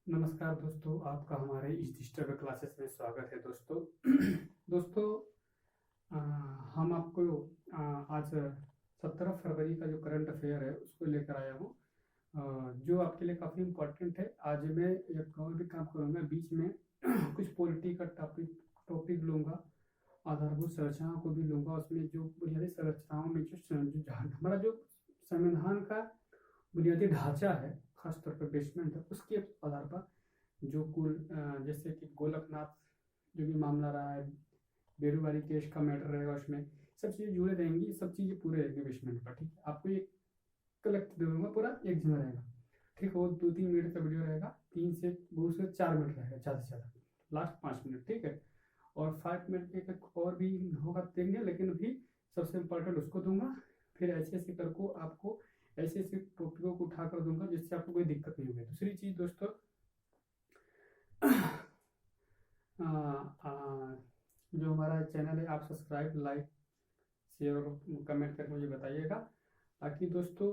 नमस्कार दोस्तों, आपका हमारे इस डिजिटल क्लासेस में स्वागत है दोस्तों। दोस्तों, अ, हम आपको आज 17 फरवरी का जो करंट अफेयर है उसको लेकर आया हूँ, जो आपके लिए काफ़ी इम्पोर्टेंट है। आज मैं एक और भी काम करूँगा बीच में कुछ पॉलिटी का टॉपिक लूँगा, आधारभूत संरचनाओं को भी लूँगा। उसमें जो बुनियादी संरचनाओं में हमारा जो संविधान का बुनियादी ढांचा है, खासतौर पर बेसमेंट है, उसके आधार पर जो जैसे कि गोलकनाथ जो भी मामला रहा है, बेरूवारी केस का मैटर रहेगा, उसमें सब चीज़ें जुड़े रहेंगी, सब चीज़ें पूरे रहेंगे बेसमेंट पर। ठीक है, आपको एक कलेक्ट दे दूंगा, पूरा एक जगह रहेगा। ठीक है, वो 2-3 मिनट का वीडियो रहेगा, 3 से 4 मिनट रहेगा ज़्यादा से ज़्यादा, लास्ट 5 मिनट। ठीक है, और 5 मिनट एक और भी होगा देंगे, लेकिन अभी सबसे इम्पोर्टेंट उसको दूंगा। फिर ऐसे ऐसे करके आपको ऐसे ऐसे टॉपिकों को उठा कर दूंगा जिससे आपको कोई दिक्कत नहीं होगी। दूसरी चीज़ दोस्तों, जो हमारा चैनल है, आप सब्सक्राइब, लाइक, शेयर और कमेंट करके मुझे बताइएगा, ताकि दोस्तों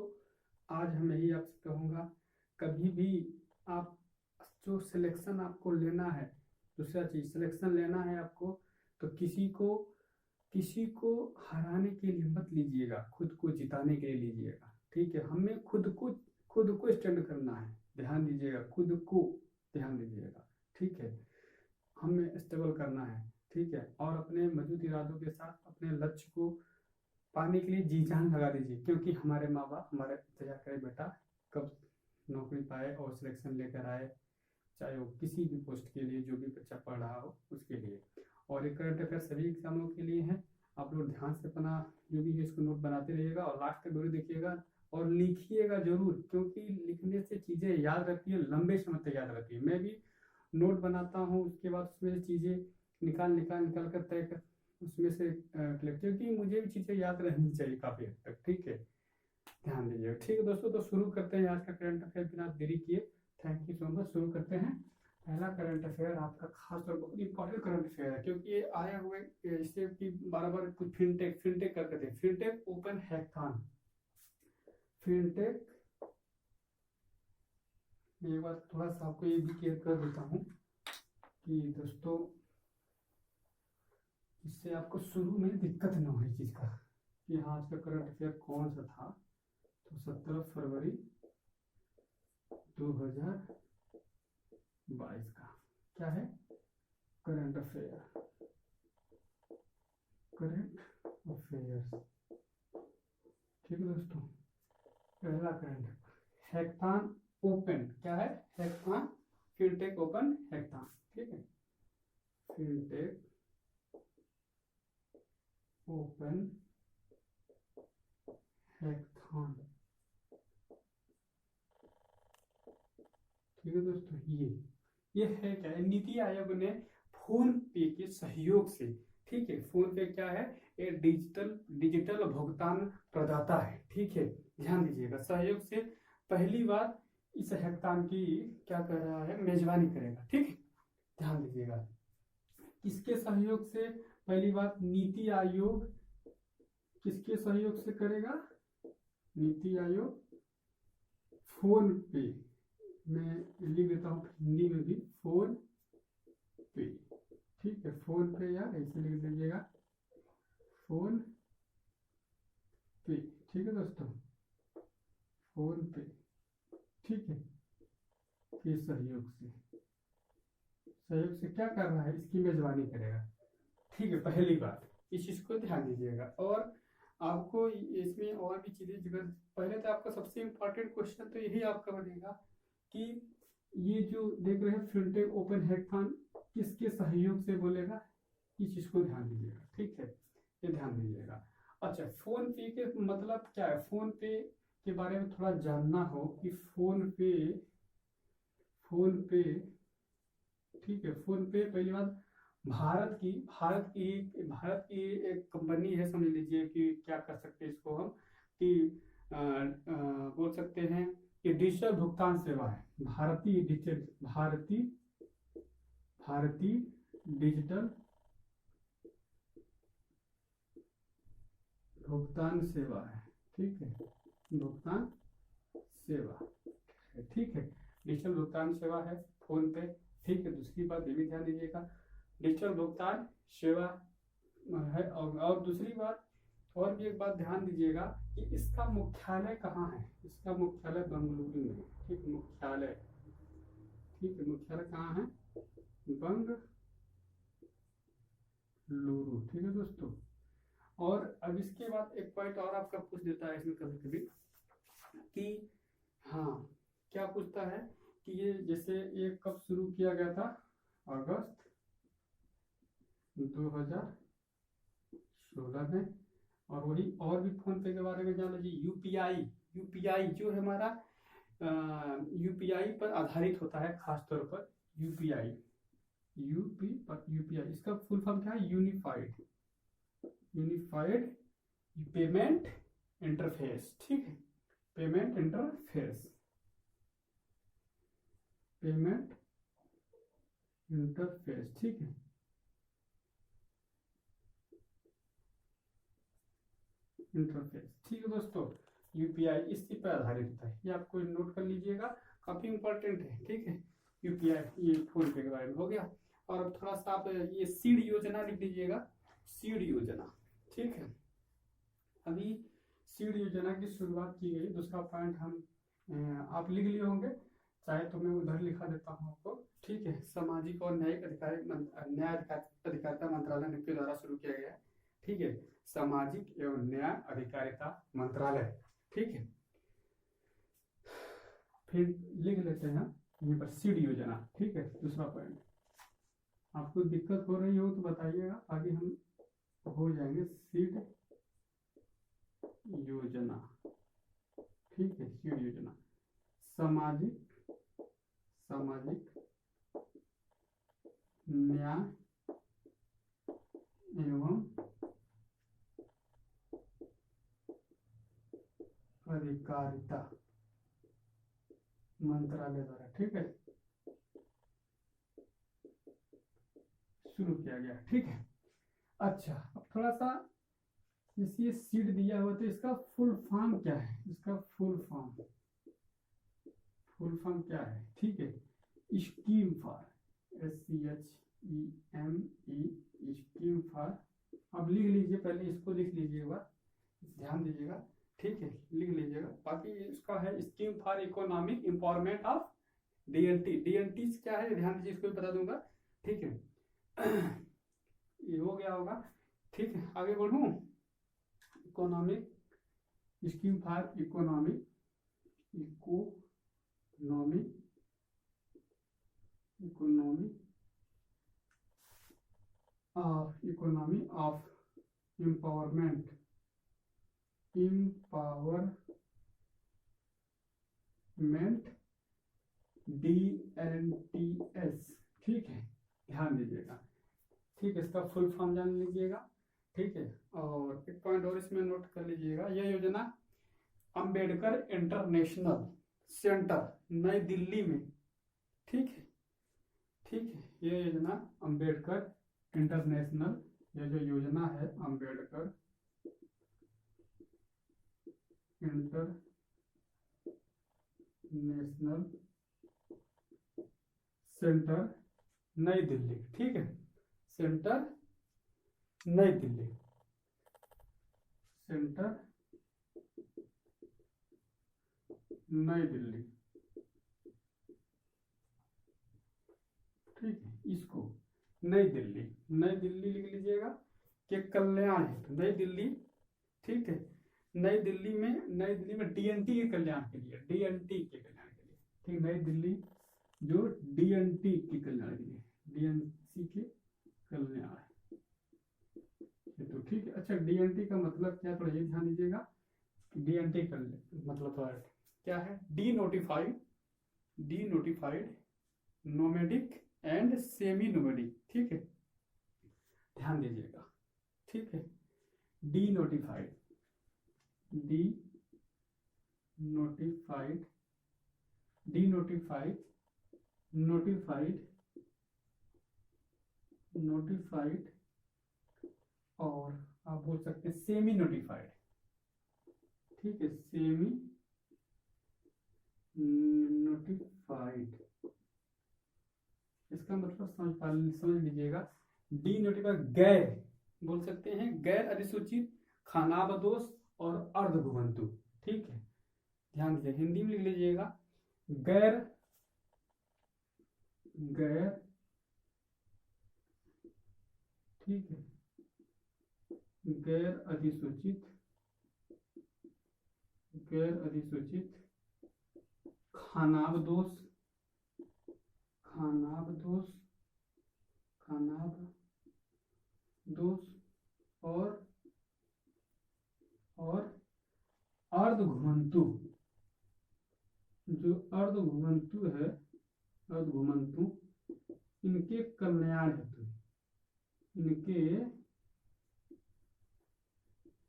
आज मैं यही आपसे कहूँगा, कभी भी आप जो सिलेक्शन आपको लेना है, दूसरा चीज़ सिलेक्शन लेना है आपको, तो किसी को हराने के लिए मत लीजिएगा, खुद को जिताने के लिए लीजिएगा। ठीक है, हमें खुद को स्टैंड करना है, ध्यान दीजिएगा, खुद को ध्यान दीजिएगा। ठीक है, हमें स्टेबल करना है। ठीक है, और अपने मजबूत इरादों के साथ अपने लक्ष्य को पाने के लिए जी जान लगा दीजिए, क्योंकि हमारे माँ बाप हमारा इंतजार करें बेटा कब नौकरी पाए और सिलेक्शन लेकर आए, चाहे वो किसी भी पोस्ट के लिए, जो भी बच्चा पढ़ रहा हो उसके लिए। और एक करंट अफेयर सभी एग्जामों के लिए है। आप लोग ध्यान से अपना जो भी है इसको नोट बनाते रहिएगा और लास्ट तक वीडियो देखिएगा और लिखिएगा जरूर, क्योंकि लिखने से चीज़ें याद रहती है, लंबे समय तक याद रहती है। मैं भी नोट बनाता हूँ, उसके बाद उसमें से चीज़ें निकाल कर तय कर उसमें से कलेक्ट, क्योंकि मुझे भी चीज़ें याद रहनी चाहिए काफ़ी हद तक। ठीक है, ध्यान दीजिएगा। ठीक है दोस्तों, तो शुरू करते हैं आज का करंट अफेयर बिना देरी किए। Thank you so much. शुरू करते हैं। पहला करंट अफेयर आपका खास और बहुत इंपॉर्टेंट करंट अफेयर है, क्योंकि ये आया हुआ है इससे कि बार बार कुछ फिनटेक करके थे। फिनटेक ओपन हैकाथॉन, फिनटेक, एक बार थोड़ा सा आपको ये भी क्लियर कर देता हूँ कि दोस्तों इससे आपको शुरू में दिक्कत ना हो इस चीज़ का, कि हाँ आज का करंट अफेयर कौन सा था। तो 17 फरवरी 2022 का क्या है करंट अफेयर, करंट अफेयर्स। ठीक है दोस्तों, पहला करंट हैकाथॉन ओपन, क्या है हैकाथॉन, फिनटेक ओपन हैकाथॉन। ठीक है, फिनटेक ओपन हैकाथॉन। ठीक है दोस्तों, ये है क्या है, नीति आयोग ने फोन पे के सहयोग से, ठीक है, फोन पे क्या है, ये डिजिटल भुगतान प्रदाता है। ठीक है, ध्यान दीजिएगा, सहयोग से पहली बार इस हैकाथॉन की क्या कर रहा है, मेजबानी करेगा। ठीक है, ध्यान दीजिएगा, किसके सहयोग से, पहली बात नीति आयोग किसके सहयोग से करेगा, नीति आयोग फोन पे, मैं लिख देता हूँ हिंदी में भी, फोन पे। ठीक है, फोन पे या ऐसे लिख दीजिएगा, फोन पे। ठीक है दोस्तों, फोन पे, ठीक है, के सहयोग से क्या कर रहा है, इसकी मेजबानी करेगा। ठीक है, पहली बात इस चीज को ध्यान दीजिएगा। और आपको इसमें और भी चीजें, अगर पहले तो आपका सबसे इम्पोर्टेंट क्वेश्चन तो यही आपका बनेगा कि ये जो देख रहे हैं फिनटेक ओपन हैकाथॉन किसके सहयोग से बोलेगा, इस चीज को ध्यान दीजिएगा। ठीक है, ये ध्यान दीजिएगा। अच्छा, फोन पे के मतलब क्या है, फोन पे के बारे में थोड़ा जानना हो कि फोन पे, ठीक है, फोन पे पहली बात भारत की एक कंपनी है, समझ लीजिए कि क्या कर सकते हैं इसको हम, कि बोल सकते हैं कि डिजिटल भुगतान सेवा है, भारतीय डिजिटल भुगतान सेवा है। ठीक है, भुगतान सेवा है। ठीक है, डिजिटल भुगतान सेवा है, फोन पे। ठीक है, दूसरी बात ये भी ध्यान दीजिएगा, डिजिटल भुगतान सेवा है। और दूसरी बात, और भी एक बात ध्यान दीजिएगा कि इसका मुख्यालय कहाँ है। इसका मुख्यालय बेंगलुरु में है। ठीक, मुख्यालय, ठीक है, मुख्यालय कहाँ है, बेंगलुरु। ठीक है दोस्तों, और अब इसके बाद एक पॉइंट और आपका पूछ देता है इसमें कभी कभी कि हाँ, क्या पूछता है कि ये जैसे ये कब शुरू किया गया था, अगस्त 2016 में। और वही और भी फोन पे के बारे में जान लीजिए। यूपीआई, यूपीआई जो है हमारा यूपीआई पर आधारित होता है, खासतौर पर यूपीआई, यूपीआई इसका फुल फॉर्म क्या है, यूनिफाइड पेमेंट इंटरफेस। ठीक है, पेमेंट इंटरफेस, पेमेंट इंटरफेस। ठीक है, इंटरफेस। ठीक है दोस्तों, यूपीआई इसी पर आधारित होता है, ये आपको नोट कर लीजिएगा, काफी इंपॉर्टेंट है। ठीक है, यूपीआई ये फोन पे के बारे में हो गया। और अब थोड़ा सा आप ये सीड योजना लिख लीजिएगा, सीड योजना। ठीक है, अभी सीड योजना की शुरुआत की गई, दूसरा पॉइंट हम आप लिख लिए होंगे, चाहे तो मैं उधर लिखा देता हूँ आपको। ठीक है, सामाजिक और न्यायिक अधिकारिता मंत्रालय के द्वारा शुरू किया गया है। ठीक है, सामाजिक एवं न्याय अधिकारिता मंत्रालय। ठीक है, फिर लिख लेते हैं यहाँ पर सीड योजना। ठीक है, दूसरा पॉइंट, आपको दिक्कत हो रही हो तो बताइएगा, आगे हम हो जाएंगे। सीड योजना, ठीक है, सीड योजना सामाजिक न्याय एवं अधिकारिता मंत्रालय द्वारा, ठीक है, शुरू किया गया। ठीक है, अच्छा, अब थोड़ा सा जैसे ये सीड दिया हुआ तो इसका फुल फॉर्म क्या है, इसका फुल फॉर्म क्या है। ठीक है, scheme for, SCHEME, scheme for. अब लिख लीजिए, पहले इसको लिख लीजिएगा, ध्यान दीजिएगा। ठीक है, लिख लीजिएगा। बाकी इसका है scheme for economic empowerment of DNT। DNT क्या है ध्यान दीजिए, इसको भी बता दूंगा। ठीक है, ये हो गया होगा। ठीक है, आगे बढ़ूं। Economic, scheme for economy of empowerment, DNTS। ठीक है, ध्यान दीजिएगा। ठीक है, इसका फुल फॉर्म जान लीजिएगा। ठीक है, और एक पॉइंट और इसमें नोट कर लीजिएगा, यह योजना अंबेडकर इंटरनेशनल सेंटर नई दिल्ली में। ठीक है, यह योजना अंबेडकर इंटरनेशनल, यह जो योजना है अंबेडकर इंटरनेशनल सेंटर नई दिल्ली। ठीक है, सेंटर नई दिल्ली, सेंटर नई दिल्ली। ठीक है, इसको नई दिल्ली लिख लीजिएगा कि कल्याण है नई दिल्ली। ठीक है, नई दिल्ली में DNT के कल्याण के लिए, ठीक, नई दिल्ली जो DNT के कल्याण के लिए, DNC के कल्याण। तो ठीक है, अच्छा, DNT का मतलब क्या, थोड़ा ये ध्यान दीजिएगा। DNT का मतलब क्या है, D notified nomadic and semi nomadic. ठीक है, ध्यान दीजिएगा। ठीक है, डी नोटिफाइड और आप बोल सकते हैं सेमी नोटिफाइड। ठीक है, सेमी नोटिफाइड इसका मतलब समझ लीजिएगा, डी नोटिफाई गैर बोल सकते हैं, गैर अधिसूचित, खानाबदोश और अर्धघुमंतु। ठीक है, ध्यान दीजिए, हिंदी में लिख लीजिएगा, गैर गैर ठीक है, गैर अधिसूचित, गैर अधिसूचित, खानाबदोश, खानाबदोश, खानाबदोश और अर्धघुमंतु। जो अर्धघुमंतु है, अर्धघुमंतु, इनके कल्याण हेतु, इनके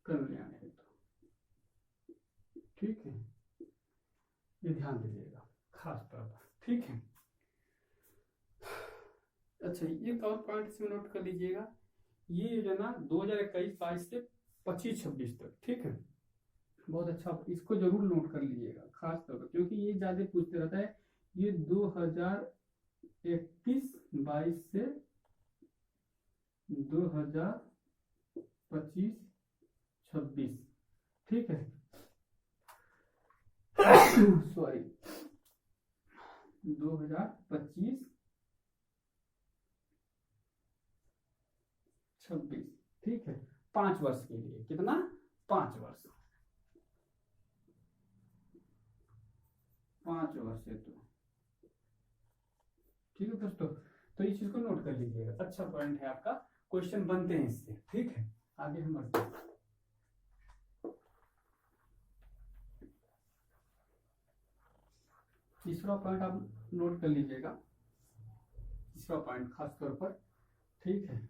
कल्याण हेतु। ठीक है, ये ध्यान दीजिएगा खास तौर पर। ठीक है, अच्छा एक और पॉइंट इसमें नोट कर लीजिएगा, ये योजना 2021-22 से 25-26 तक। ठीक है, बहुत अच्छा, इसको जरूर नोट कर लीजिएगा खास तौर पर, क्योंकि ये ज्यादा पूछते रहता है। ये 2021-22 से 2025-26। ठीक है, सॉरी 2025-26। ठीक है, 5 वर्ष के लिए, कितना, 5 वर्ष, 5 वर्ष है। तो ठीक है दोस्तों, तो इस चीज को नोट कर लीजिएगा, अच्छा पॉइंट है आपका, क्वेश्चन बनते हैं इससे। ठीक है, आगे हम बढ़ते हैं। तीसरा पॉइंट आप नोट कर लीजिएगा, तीसरा पॉइंट खास तौर पर। ठीक है,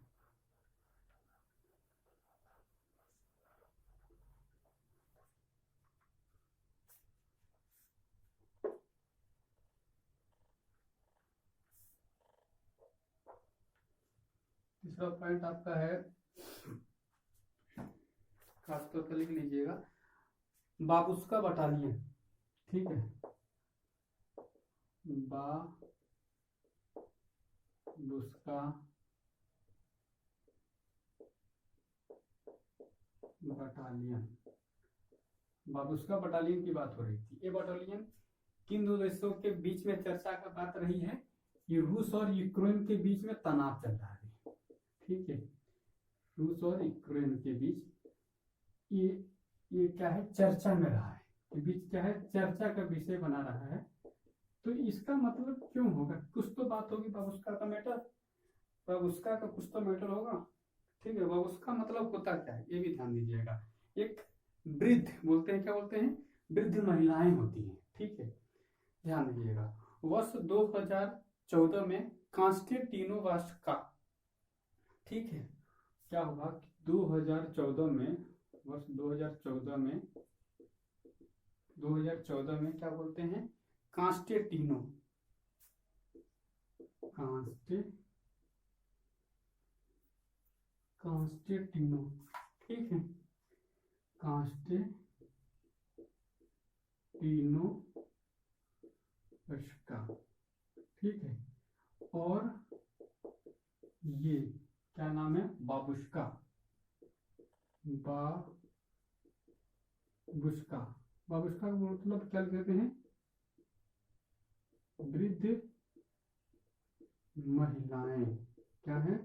तीसरा पॉइंट आपका है, खास तौर पर लिख लीजिएगा, बाबुस्का बटालियन। ठीक है, बाबुस्का बटालियन, बाबुस्का बटालियन की बात हो रही थी। ये बटालियन किन दो देशों के बीच में चर्चा का बात रही है, ये रूस और यूक्रेन के बीच में तनाव चल रहा है। ठीक है, रूस और यूक्रेन के बीच ये क्या है, चर्चा में रहा है, ये बीच क्या है, चर्चा का विषय बना रहा है। तो इसका मतलब क्यों होगा, कुछ तो बात होगी, बाबुस्का का मैटर, बाबुस्का का कुछ तो मैटर होगा। ठीक है, बाबुस्का मतलब होता क्या है, ये भी ध्यान दीजिएगा, एक वृद्ध बोलते हैं, क्या बोलते हैं, वृद्ध महिलाएं होती हैं। ठीक है, ध्यान दीजिएगा, वर्ष 2014 में कांस्टेंटिनोवास्का, ठीक है, क्या हुआ, 2014 में, वर्ष 2014 में क्या बोलते हैं, कांस्टेंटिनो, कांस्टेंटिनो, ठीक है, कांस्टेंटिनोवास्का। ठीक है, और ये क्या नाम है, बाबुस्का, बाबुस्का, बाबुस्का का मतलब क्या कहते हैं, वृद्ध महिलाएं। क्या है,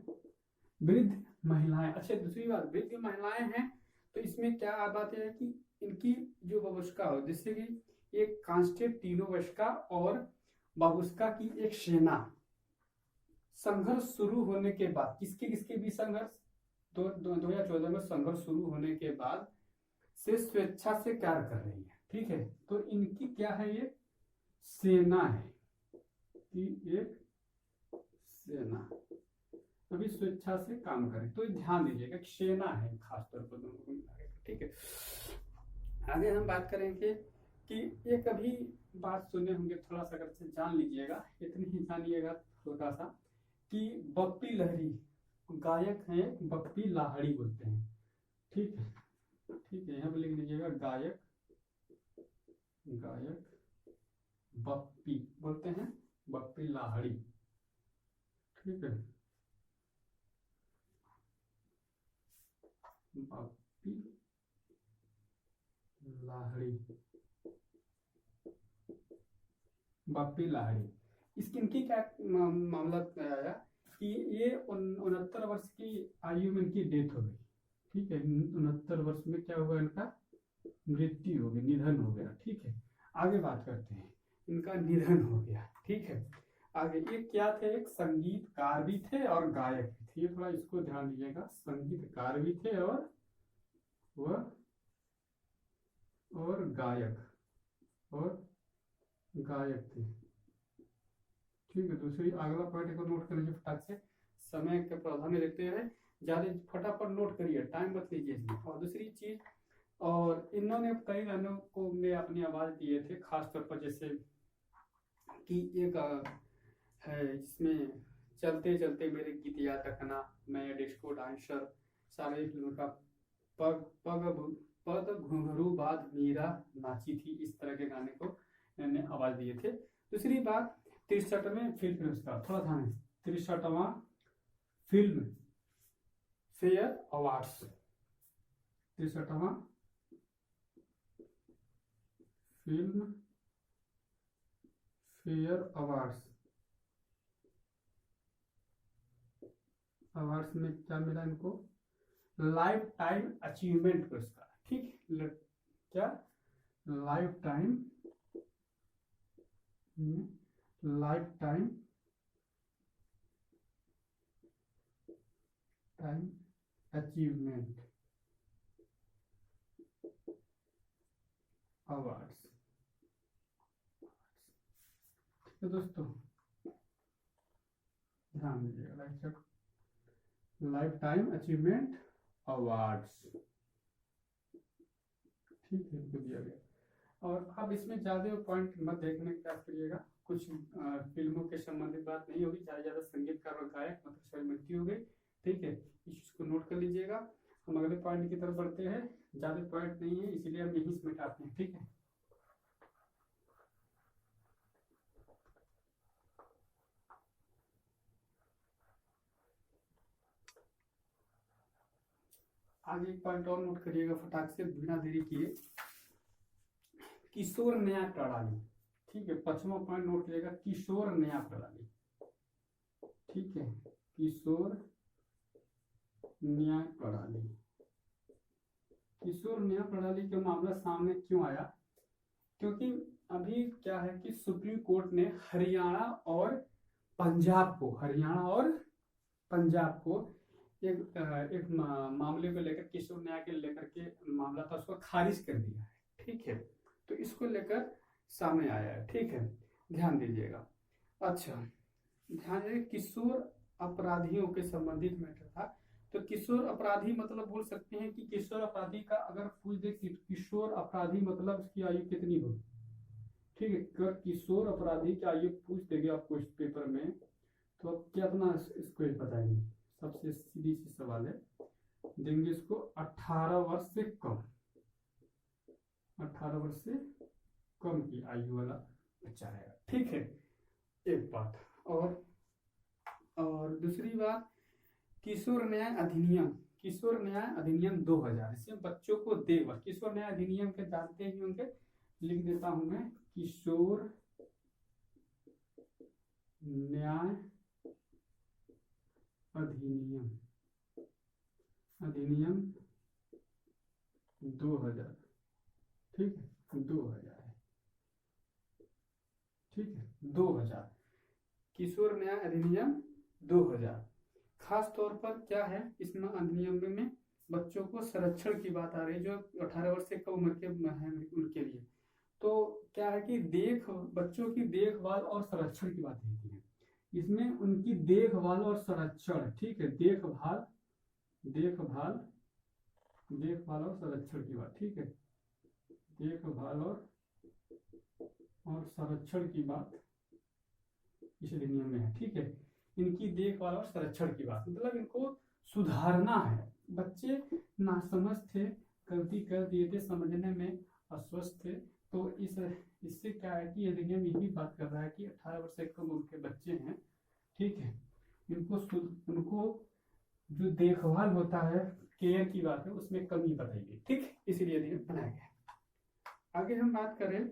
वृद्ध महिलाएं। अच्छा, दूसरी बात, वृद्ध महिलाएं हैं, तो इसमें क्या बात है कि इनकी जो बाबुस्का हो, जिससे कि एक कांस्टेंटिनोवास्का और बाबुस्का की एक सेना, संघर्ष शुरू होने के बाद, किसके किसके बीच संघर्ष, 2014 में संघर्ष शुरू होने के बाद से स्वेच्छा से कार्य कर रही है। ठीक है, तो इनकी क्या है, ये सेना है, कि एक सेना अभी स्वेच्छा से काम करे, तो ध्यान दीजिएगा कि सेना है खास तौर पर दोनों को मिला के। ठीक है, आगे हम बात करेंगे कि एक अभी बात सुने होंगे, थोड़ा सा अगर से जान लीजिएगा, इतनी ही जानिएगा छोटा सा, कि बप्पी लहरी गायक हैं, बप्पी लाहड़ी बोलते हैं। ठीक है, ठीक है, यहाँ पे लिख लीजिएगा, गायक बप्पी बोलते हैं, बप्पी लाहड़ी। ठीक है, बापी लाहिड़ी, बापी लाहिड़ी। इसकी इनकी क्या मामला आया कि ये 69 वर्ष की आयु में इनकी डेथ हो गई। ठीक है, 69 वर्ष में क्या हुआ, इनका मृत्यु हो गई, निधन हो गया। ठीक है, आगे बात करते हैं, इनका निधन हो गया। ठीक है, आगे ये क्या थे, एक संगीतकार भी थे और गायक भी थे। ये थोड़ा इसको ध्यान दीजिएगा, संगीतकार भी थे और वह और गायक थे। ठीक है, दूसरी अगला पॉइंट को नोट कर लीजिए फटाक से, समय के प्रावधान देखते हैं, ज्यादा फटाफट नोट करिए, टाइम मत लीजिए इसमें। और दूसरी चीज, और इन्होंने कई गानों को में अपनी आवाज दिए थे, खास तौर पर जैसे कि एक है जिसमें चलते चलते मेरे गीत याद रखना, मैं डिस्को डांसर, सारे फिल्म का पग पग पद घुंघरू बाद मीरा नाची थी, इस तरह के गाने को इन्होंने आवाज दिए थे। दूसरी बात, 63वें फिल्म पुरस्कार, थोड़ा ध्यान है, 63वां फिल्म फेयर अवार्ड्स, 63वां फिल्म फेयर अवार्ड्स में क्या मिला इनको, लाइफ टाइम अचीवमेंट पुरस्कार। ठीक, क्या लाइफ टाइम अचीवमेंट अवार्ड्स। तो दोस्तों ध्यान दीजिएगा, लाइफ टाइम अचीवमेंट अवार्ड्स। ठीक है, इनको दिया गया। और अब इसमें ज्यादा पॉइंट मत देखने का प्रयास करिएगा, कुछ फिल्मों के संबंधित बात नहीं होगी, ज्यादा संगीतकार और गायक मतलब सभी मृत्यु हो गई। ठीक है, इस चीज को नोट कर लीजिएगा। हम अगले पॉइंट की तरफ बढ़ते हैं, ज्यादा पॉइंट नहीं है इसीलिए हम यहीं से मिटाते हैं। ठीक है, आगे एक पॉइंट और नोट करिएगा फटाक से बिना देरी किए, किशोर न्याय प्रणाली। ठीक है, 5वां पॉइंट नोट करिएगा, किशोर न्याय प्रणाली। ठीक है, किशोर न्याय प्रणाली। किशोर न्याय प्रणाली का मामला सामने क्यों आया, क्योंकि अभी क्या है कि सुप्रीम कोर्ट ने हरियाणा और पंजाब को एक मामले को लेकर, किशोर न्याय के लेकर के मामला था, उसको खारिज कर दिया है। ठीक है, तो इसको लेकर सामने आया है। ठीक है, ध्यान दीजिएगा। अच्छा, ध्यान दीजिए, किशोर अपराधियों के संबंधित मैटर था। तो किशोर अपराधी मतलब बोल सकते हैं कि किशोर अपराधी का अगर पूछ दे कि किशोर अपराधी मतलब उसकी आयु कितनी होगी। ठीक है, अगर किशोर अपराधी की आयु पूछ देंगे आपको इस पेपर में, तो आप कितना इसको बताएंगे। सबसे सीधी सी सवाल है, देंगे इसको 18 वर्ष से कम, 18 वर्ष से कम की आयु वाला बच्चा है। ठीक है, एक बात। और दूसरी बात, किशोर न्याय अधिनियम 2000, इसमें बच्चों को देखभाल, किशोर न्याय अधिनियम के जानते ही होंगे, लिख देता हूं मैं, किशोर न्याय अधिनियम 2000। ठीक है, 2000 है। ठीक है, 2000 किशोर न्याय अधिनियम 2000। खास तौर पर क्या है इसमें अधिनियम में बच्चों को संरक्षण की बात आ रही है, जो 18 वर्ष से कम उम्र के हैं उनके लिए। तो क्या है कि बच्चों की देखभाल और संरक्षण की बात होती है इसमें, उनकी देखभाल और संरक्षण। ठीक है, देखभाल और संरक्षण की बात। ठीक है, देखभाल और संरक्षण की बात इस अधिनियम में है। ठीक है, इनकी देखभाल और संरक्षण की बात, मतलब इनको सुधारना है। बच्चे नासमझ थे, गलती कर दिए थे, समझने में अस्वस्थ थे, तो इससे क्या है कि अधिनियम यही बात कर रहा है कि 18 वर्ष से कम उम्र के बच्चे हैं। ठीक है, उनको जो देखभाल होता है, केयर की बात है, उसमें कमी बताई गई। ठीक, इसीलिए अधिनियम बनाया गया। आगे हम बात करें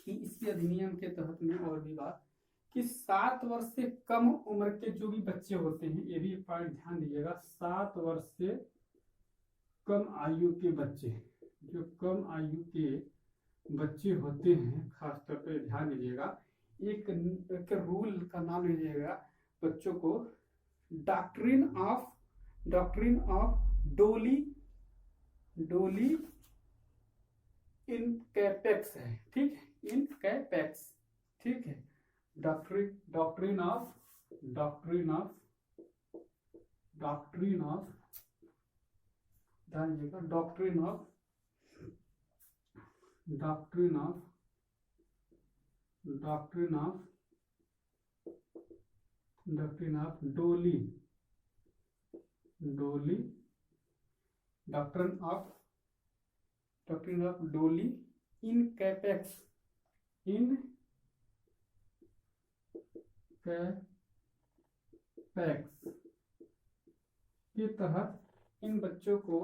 कि इसी अधिनियम के तहत में और भी बात कि 7 वर्ष से कम उम्र के जो भी बच्चे होते हैं, ये भी पॉइंट ध्यान दीजिएगा, 7 वर्ष से कम आयु के बच्चे, जो कम आयु के बच्चे होते हैं, खासतौर पर ध्यान दीजिएगा, एक रूल का नाम लीजिएगा बच्चों को, डॉक्ट्रिन ऑफ डोली इनकैपेक्स है। ठीक है, इनकैपेक्स, ठीक है, डॉक्ट्रिन ऑफ ध्यान दीजिएगा, डॉक्ट्रिन ऑफ डोली इनकैपेक्स के तहत इन बच्चों को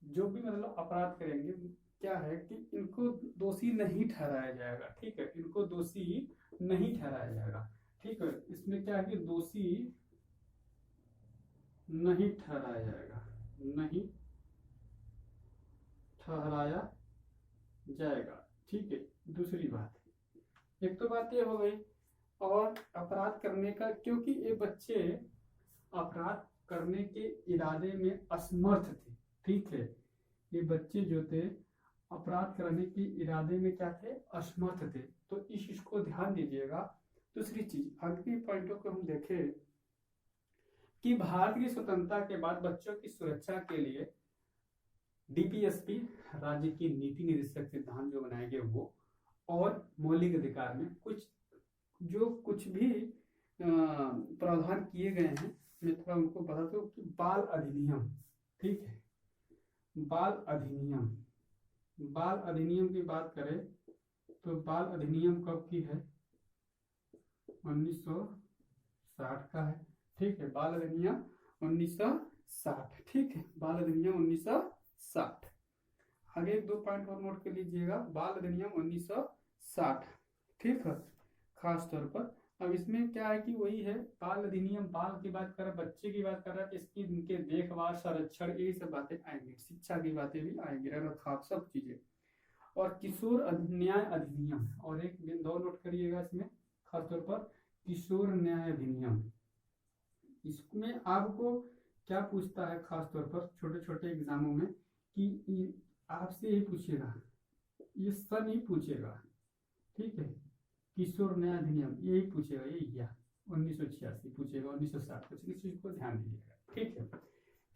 जो भी मतलब अपराध करेंगे, क्या है कि इनको दोषी नहीं ठहराया जाएगा। ठीक है, इनको दोषी नहीं ठहराया जाएगा। ठीक है, इसमें क्या है कि दोषी नहीं ठहराया जाएगा, नहीं ठहराया जाएगा। ठीक है, दूसरी बात, एक तो बात ये हो गई, और अपराध करने का, क्योंकि ये बच्चे अपराध करने के इरादे में असमर्थ थे। ठीक है, ये बच्चे जो थे अपराध करने के इरादे में क्या थे, असमर्थ थे। तो इस चीज को ध्यान दीजिएगा। दूसरी चीज, अगली पॉइंटों को हम देखें कि भारत की स्वतंत्रता के बाद बच्चों की सुरक्षा के लिए डीपीएसपी, राज्य की नीति निर्देशक सिद्धांत जो बनाए गए वो, और मौलिक अधिकार में कुछ भी प्रावधान किए गए हैं, मैं थोड़ा उनको बता दूं कि बाल अधिनियम। ठीक है, बाल अधिनियम की बात करें तो बाल अधिनियम कब की है, 1960 का है। ठीक है, बाल अधिनियम 1960। ठीक है, बाल अधिनियम 1960। आगे 1-2 पॉइंट और नोट कर लीजिएगा, बाल अधिनियम 1960। ठीक है, खास तौर पर अब इसमें क्या है कि वही है, बाल अधिनियम, बाल की बात कर रहा है, बच्चे की बात कर रहा है, इसकी इनके देखभाल, संरक्षण, यही सब बातें आएंगी, शिक्षा की बातें भी आएंगी, रखरखाव, सब चीजें। और किशोर न्याय अधिनियम, और एक बिंदु नोट करिएगा इसमें खासतौर पर, किशोर न्याय अधिनियम। इसमें आपको क्या पूछता है खासतौर पर छोटे छोटे एग्जामों में, कि आपसे ही पूछेगा, ये सब नहीं पूछेगा। ठीक है, किशोर न्याय अधिनियम यही पूछेगा, यही क्या 1986 पूछेगा, 1960 पूछेगा, इस चीज को ध्यान दीजिएगा। ठीक है,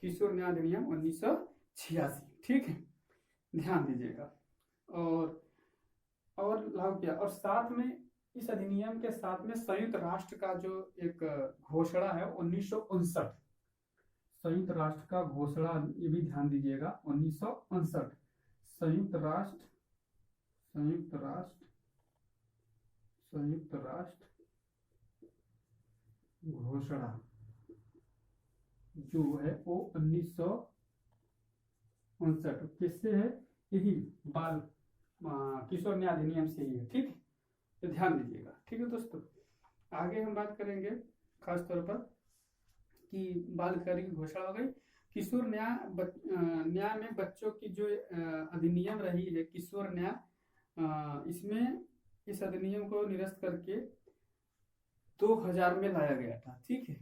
किशोर न्याय अधिनियम 1986। ठीक है, ध्यान दीजिएगा। और लागू किया, और साथ में इस अधिनियम के साथ में संयुक्त राष्ट्र का जो एक घोषणा है 1959, संयुक्त राष्ट्र का घोषणा, ये भी ध्यान दीजिएगा, 1959 संयुक्त राष्ट्र घोषणा जो है वो 1959 किससे है, यही बाल किशोर न्याय अधिनियम से ही है। ठीक है, तो ध्यान दीजिएगा। ठीक है दोस्तों, आगे हम बात करेंगे खास तौर पर कि बाल अधिकार की घोषणा हो गई, किशोर न्याय में बच्चों की जो अधिनियम रही है किशोर न्याय, इसमें इस अधिनियम को निरस्त करके 2000 में लाया गया था। ठीक है,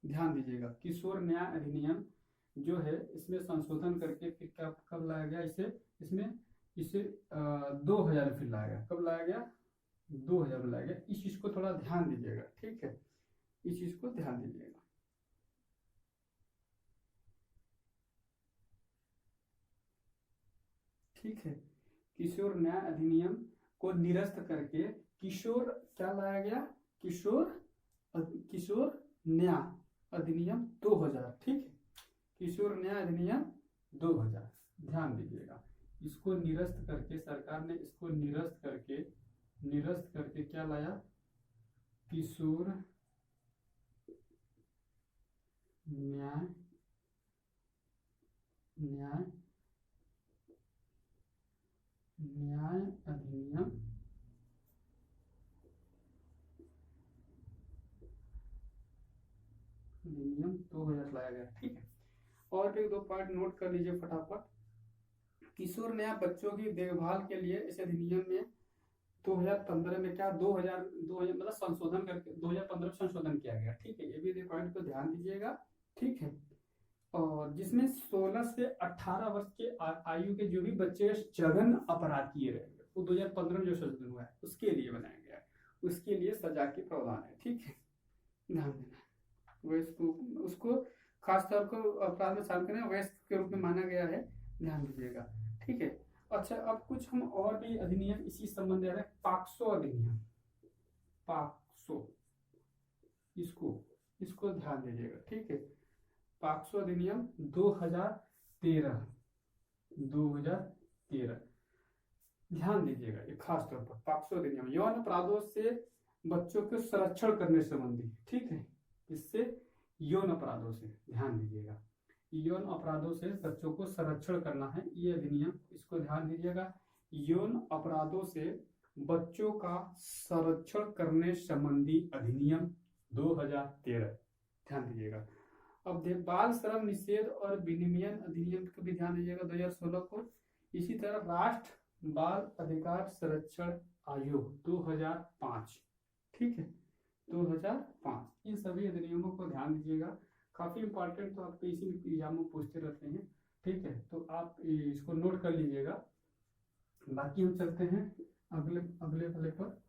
ध्यान दीजिएगा, किशोर न्याय अधिनियम जो है इसमें संशोधन करके फिर कब लाया गया, इसे 2000 फिर लाया गया। कब लाया गया, 2000 में लाया गया। इस चीज को थोड़ा ध्यान दीजिएगा। ठीक है, इस चीज को ध्यान दीजिएगा। ठीक है, किशोर न्याय अधिनियम को निरस्त करके किशोर क्या लाया गया, किशोर न्याय अधिनियम 2000। ठीक है, किशोर न्याय अधिनियम 2000, ध्यान दीजिएगा। इसको निरस्त करके सरकार ने इसको निरस्त करके क्या लाया, किशोर न्याय न्याय न्याय अधिनियम 2000 लाया गया। ठीक है, और भी 2 पॉइंट नोट कर लीजिए फटाफट। किशोर न्याय बच्चों की देखभाल के लिए इस अधिनियम में 2015 में क्या 2000 मतलब संशोधन करके 2015 में संशोधन किया गया। ठीक है, ये भी पॉइंट पे ध्यान दीजिएगा। ठीक है, और जिसमें 16 से 18 वर्ष के आयु के जो भी बच्चे जघन्य अपराध किए रहेंगे वो 2015 में जो संशोधन हुआ है उसके लिए बनाया गया है, उसके लिए सजा के प्रावधान है। ठीक है, ध्यान देना। वयस्क उसको खास तौर पर अपराध में शामिल करें, वयस्क के रूप में माना गया है, ध्यान दीजिएगा। ठीक है, अच्छा अब कुछ हम और भी अधिनियम इसी संबंध में, पाक्सो अधिनियम, पाक्सो, इसको ध्यान दीजिएगा। ठीक है, पाक्सो अधिनियम 2013 ध्यान दीजिएगा, ये खास तौर पर पाक्सो अधिनियम यौन अपराधों से बच्चों के संरक्षण करने संबंधी। ठीक है, इससे यौन अपराधों से, ध्यान दीजिएगा, यौन अपराधों से बच्चों को संरक्षण करना है ये अधिनियम, इसको ध्यान दीजिएगा। यौन अपराधों से बच्चों का संरक्षण करने संबंधी अधिनियम 2013, ध्यान दीजिएगा। अब बाल श्रम निषेध और विनिमयन अधिनियम को भी ध्यान दीजिएगा 2016 को। इसी तरह राष्ट्र बाल अधिकार संरक्षण आयोग 2005। ठीक है, 2005, इन सभी अधिनियमों को ध्यान दीजिएगा, काफी इंपॉर्टेंट, तो आपके इसी एग्जाम में पूछते रहते हैं। ठीक है, तो आप इसको नोट कर लीजिएगा। बाकी हम चलते हैं अगले वाले पर।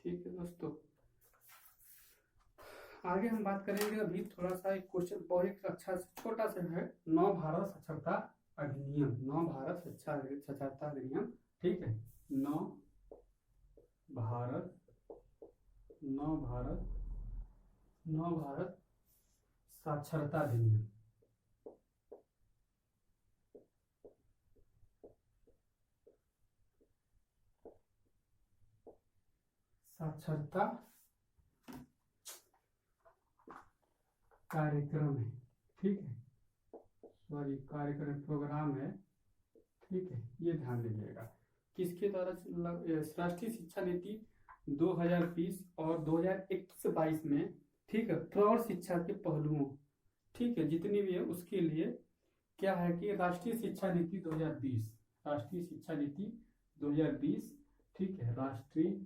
ठीक है दोस्तों, आगे हम बात करेंगे। अभी थोड़ा सा एक क्वेश्चन बहुत अच्छा छोटा सा है, नव भारत साक्षरता अधिनियम, नव भारत साक्षरता अधिनियम। ठीक है, नव भारत साक्षरता अधिनियम। साक्षरता कार्यक्रम है। ठीक है, सॉरी, कार्यक्रम प्रोग्राम है। ठीक है, ये ध्यान दीजिएगा, किसके द्वारा राष्ट्रीय शिक्षा नीति 2020 और 2021-22 में। ठीक है, प्रौढ़ शिक्षा के पहलुओं, ठीक है, जितनी भी है उसके लिए क्या है कि राष्ट्रीय शिक्षा नीति 2020, राष्ट्रीय शिक्षा नीति 2020। ठीक है, राष्ट्रीय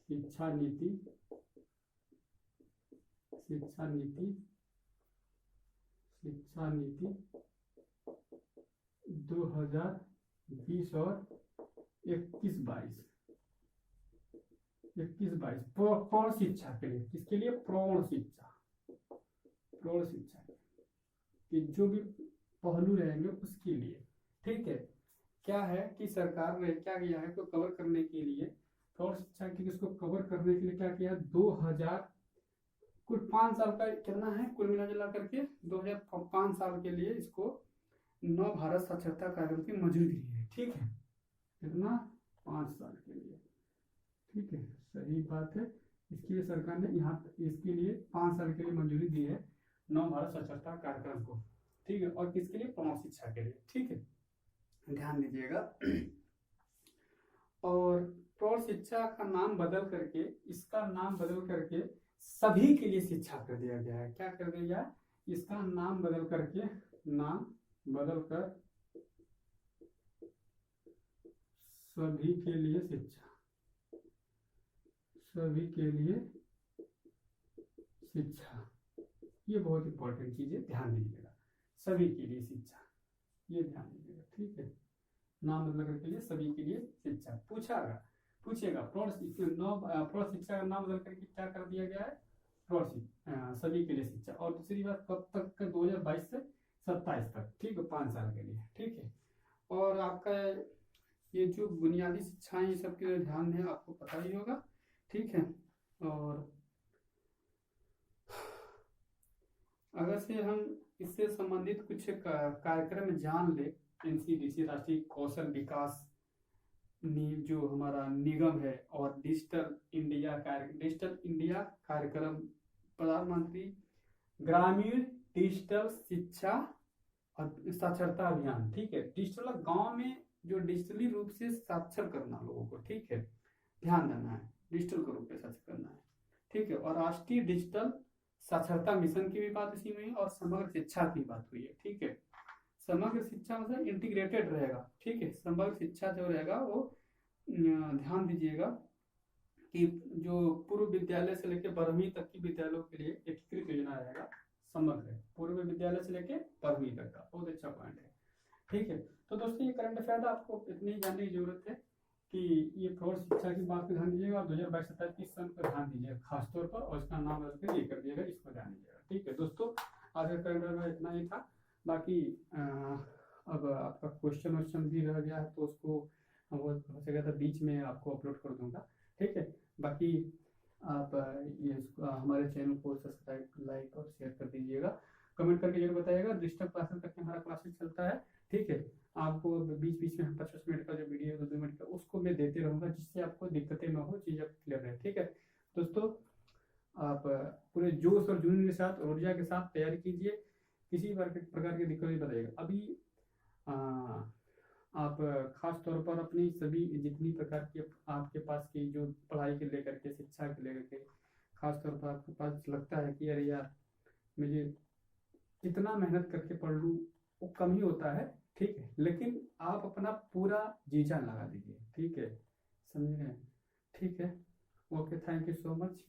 शिक्षा नीति 2020 और 21-22 प्रौढ़ शिक्षा के लिए, किसके लिए, प्रौढ़ शिक्षा के जो भी पहलू रहेंगे उसके लिए। ठीक है, क्या है कि सरकार ने क्या किया है, तो कवर करने के लिए प्रौढ़ शिक्षा के, इसको कवर करने के लिए क्या किया, 2000 कुल 5 साल का कितना है, कुल मिला जुला करके 2005 साल के लिए इसको नव भारत साक्षरता कार्यक्रम की मंजूरी दी है। ठीक है, कितना, 5 साल के लिए। ठीक है, सही बात है, इसके लिए सरकार ने यहाँ इसके लिए 5 साल के लिए मंजूरी दी है नव भारत साक्षरता कार्यक्रम को। ठीक है, और किसके लिए, प्रौढ़ शिक्षा के लिए। ठीक है, ध्यान दीजिएगा। और प्रौढ़ शिक्षा का नाम बदल करके, इसका नाम बदल करके सभी के लिए शिक्षा कर दिया गया है। क्या कर दिया गया, इसका नाम बदल कर सभी के लिए शिक्षा, ये बहुत इंपॉर्टेंट चीज है, ध्यान दीजिएगा, सभी के लिए शिक्षा, ये ध्यान दीजिएगा। ठीक है, नाम बदल करके लिए सभी के लिए शिक्षा पूछेगा। प्रौढ़ शिक्षा का नाम बदल करके क्या कर दिया गया है, सभी के लिए शिक्षा। और दूसरी बात, कब तक का, 2022 से 27 तक। ठीक है, 5 साल के लिए। ठीक है, और आपका ये जो बुनियादी शिक्षाएं, ये सब के ध्यान है, आपको पता ही होगा। ठीक है, और अगर से हम इससे संबंधित कुछ कार्यक्रम जान ले, एनसीडीसी राष्ट्रीय कौशल विकास जो हमारा निगम है, और डिजिटल इंडिया कार्यक्रम, प्रधानमंत्री ग्रामीण डिजिटल शिक्षा और साक्षरता अभियान। ठीक है, डिजिटल गांव में जो डिजिटली रूप से साक्षर करना लोगों को, ठीक है, ध्यान देना है, डिजिटल के रूप में साक्षर करना है। ठीक है, और राष्ट्रीय डिजिटल साक्षरता मिशन की भी बात इसी में, और समग्र शिक्षा की बात हुई है। ठीक है, समग्र शिक्षा मतलब इंटीग्रेटेड रहेगा। ठीक है, समग्र शिक्षा जो रहेगा वो ध्यान दीजिएगा कि जो पूर्व विद्यालय से लेकर 12वीं तक की विद्यालयों के लिए एकीकृत योजना रहेगा, समग्र है, पूर्व विद्यालय से लेकर 12वीं तक का, बहुत अच्छा पॉइंट है। ठीक है, तो दोस्तों ये करंट अफेयर था, आपको इतनी जानने की जरूरत है कि ये प्रौढ़ शिक्षा की बात पे ध्यान दीजिएगा, और 2022-27 सन पर ध्यान दीजिएगा खासतौर पर, और इसका नाम बदल कर ये कर दिएगा, इसको ध्यान दीजिएगा। ठीक है दोस्तों, आज का करंट अफेयर इतना ही था। बाकी अब आपका क्वेश्चन भी रह गया है, तो उसको हो सकेगा तो बीच में आपको अपलोड कर दूंगा। ठीक है, बाकी आप ये हमारे चैनल को सब्सक्राइब, लाइक और शेयर कर दीजिएगा, कमेंट करके जरूर बताइएगा। डिजिटल क्लासेस तक हमारा क्लासेस चलता है। ठीक है, आपको बीच बीच में 25 मिनट का जो वीडियो है, 2 मिनट का, उसको मैं देते रहूँगा, जिससे आपको दिक्कतें ना हो, चीज़ क्लियर रहे। ठीक है दोस्तों, आप पूरे जोश और जुनून के साथ, ऊर्जा के साथ तैयारी कीजिए, किसी प्रकार की दिक्कत नहीं बताइएगा। अभी आप खास तौर पर अपनी सभी जितनी प्रकार की आपके पास की जो पढ़ाई के लेकर के, शिक्षा के लेकर के, खास तौर पर आपके पास लगता है कि अरे यार मुझे कितना मेहनत करके पढ़ लूँ, वो कम ही होता है। ठीक है, लेकिन आप अपना पूरा जी जान लगा दीजिए। ठीक है, समझे? ठीक है, okay, thank you so much.